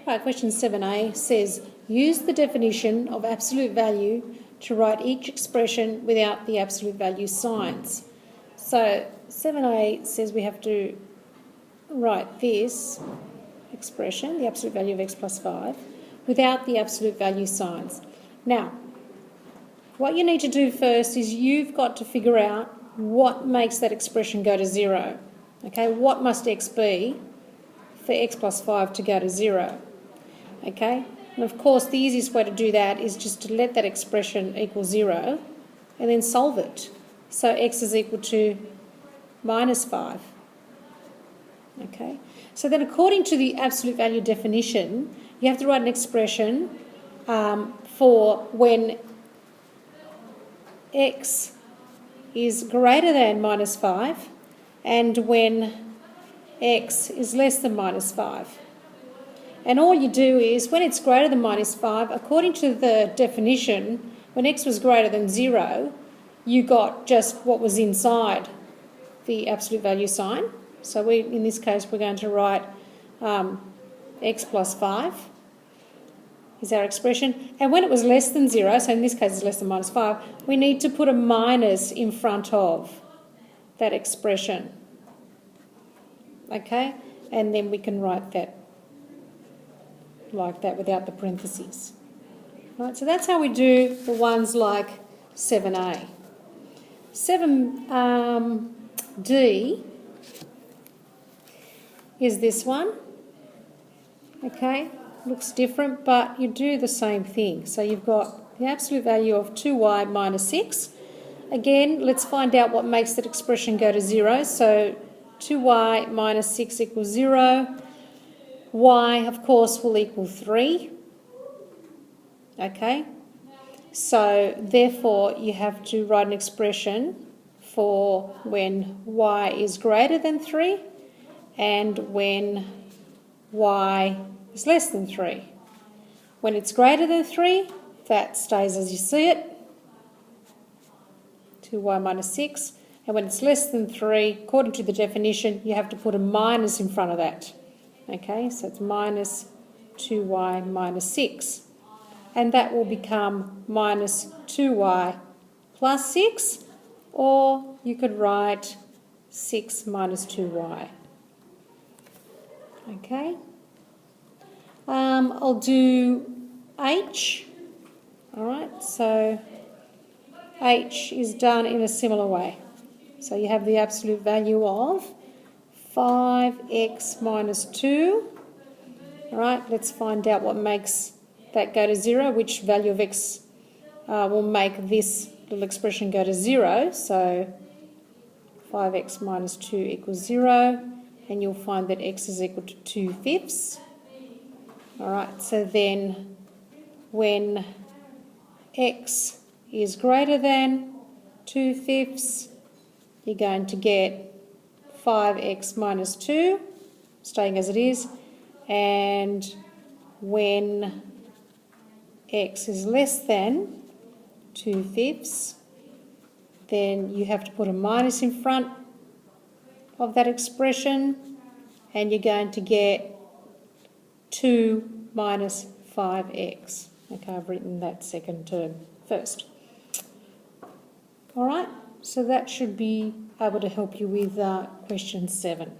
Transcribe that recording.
Right, question 7a says, use the definition of absolute value to write each expression without the absolute value signs. So 7a says we have to write this expression, the absolute value of x plus 5, without the absolute value signs. Now, what you need to do first is you've got to figure out what makes that expression go to 0. Okay, what must x be for x plus 5 to go to 0? Okay, and of course the easiest way to do that is just to let that expression equal 0 and then solve it. So x is equal to minus 5. Okay, so then according to the absolute value definition, you have to write an expression for when x is greater than minus 5 and when x is less than minus 5. And all you do is, when it's greater than minus 5, according to the definition, when x was greater than 0, you got just what was inside the absolute value sign. So in this case, we're going to write x plus 5 is our expression. And when it was less than 0, so in this case it's less than minus 5, we need to put a minus in front of that expression. Okay? And then we can write that like that without the parentheses. Right, so that's how we do the ones like 7a. 7d is this one. Okay, looks different, but you do the same thing. So you've got the absolute value of 2y minus 6. Again, let's find out what makes that expression go to 0. So 2y minus 6 equals 0. Y, of course, will equal 3. Okay, so therefore you have to write an expression for when y is greater than 3 and when y is less than 3. When it's greater than 3, that stays as you see it, 2y minus 6. And when it's less than 3, according to the definition, you have to put a minus in front of that. Okay, so it's minus 2y minus 6. And that will become minus 2y plus 6, or you could write 6 minus 2y. Okay, I'll do h. All right, so h is done in a similar way. So you have the absolute value of 5x minus 2. All right, let's find out what makes that go to 0, which value of x will make this little expression go to 0. So 5x minus 2 equals 0, and you'll find that x is equal to 2/5. All right, so then when x is greater than 2/5, you're going to get 5x minus 2, staying as it is, and when x is less than 2/5, then you have to put a minus in front of that expression, and you're going to get 2 minus 5x. Okay, I've written that second term first. All right, so that should be able to help you with question 7.